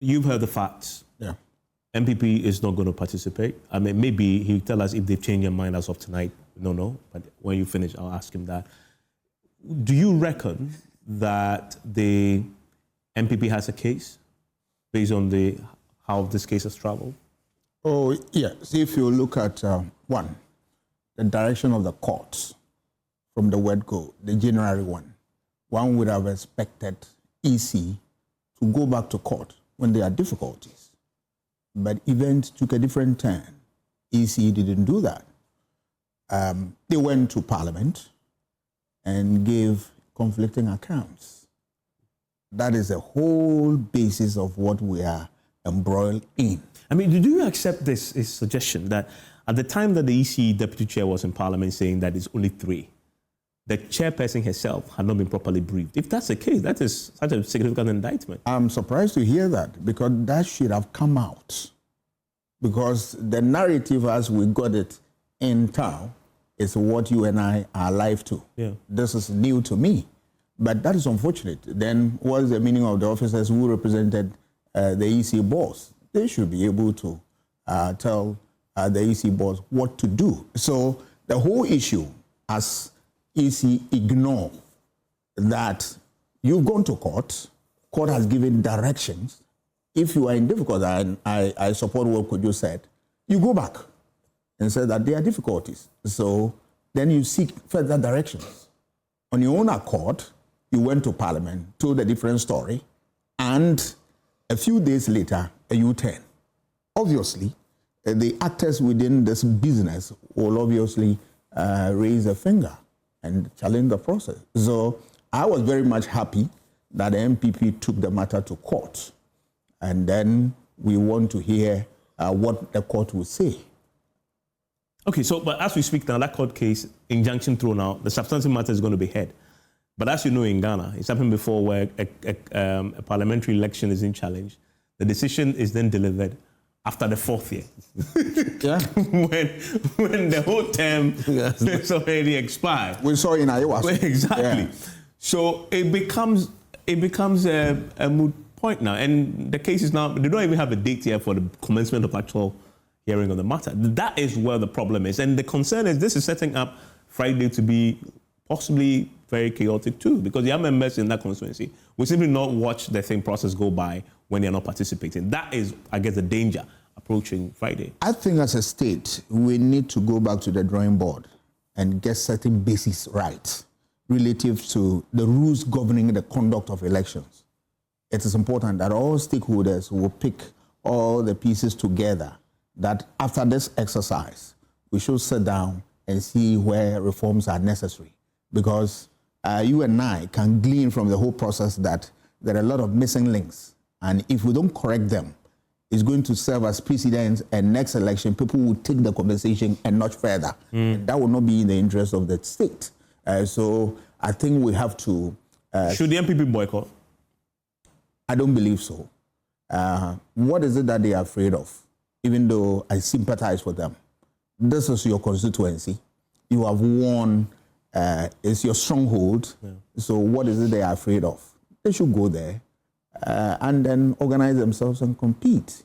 You've heard the facts. Yeah. NPP is not going to participate. I mean, maybe he'll tell us if they've changed their mind as of tonight. No. But when you finish, I'll ask him that. Do you reckon that the NPP has a case based on how this case has traveled? Oh, yes. If you look at, one, the direction of the courts from the word go, the January one would have expected EC to go back to court when there are difficulties. But events took a different turn. EC didn't do that. They went to Parliament and gave conflicting accounts. That is the whole basis of what we are embroiled in. I mean, do you accept this suggestion that at the time that the EC deputy chair was in Parliament saying that it's only 3, the chairperson herself had not been properly briefed? If that's the case, that is such a significant indictment. I'm surprised to hear that, because that should have come out. Because the narrative as we got it in town is what you and I are alive to. Yeah. This is new to me. But that is unfortunate. Then what is the meaning of the officers who represented the EC boss? They should be able to tell the EC boss what to do. So the whole issue, as EC ignore that you've gone to court has given directions. If you are in difficulty, and I support what Kojo said, you go back and say that there are difficulties. So then you seek further directions. On your own accord, you went to Parliament, told a different story, and a few days later, a U-turn. Obviously, the actors within this business will obviously raise a finger and challenge the process. So I was very much happy that the NPP took the matter to court. And then we want to hear what the court will say. Okay, so but as we speak now, that court case, injunction thrown out, the substantive matter is going to be heard. But as you know, in Ghana, it's happened before where a parliamentary election is in challenge. The decision is then delivered after the 4th year. Yeah. when the whole term is already expired. We saw in Iowa. Exactly. Yeah. So it becomes a moot point now. And the case is now, they don't even have a date here for the commencement of actual hearing on the matter. That is where the problem is. And the concern is this is setting up Friday to be possibly very chaotic too, because the members in that constituency will simply not watch the thing process go by when they're not participating. That is, I guess, the danger approaching Friday. I think as a state, we need to go back to the drawing board and get certain basics right relative to the rules governing the conduct of elections. It is important that all stakeholders will pick all the pieces together, that after this exercise, we should sit down and see where reforms are necessary. Because you and I can glean from the whole process that there are a lot of missing links. And if we don't correct them, it's going to serve as precedent, and next election, people will take the conversation and not further. And that will not be in the interest of the state. So I think we have to... Should the NPP boycott? I don't believe so. What is it that they are afraid of? Even though I sympathize with them. This is your constituency. You have won. It's your stronghold. Yeah. So what is it they are afraid of? They should go there and then organize themselves and compete.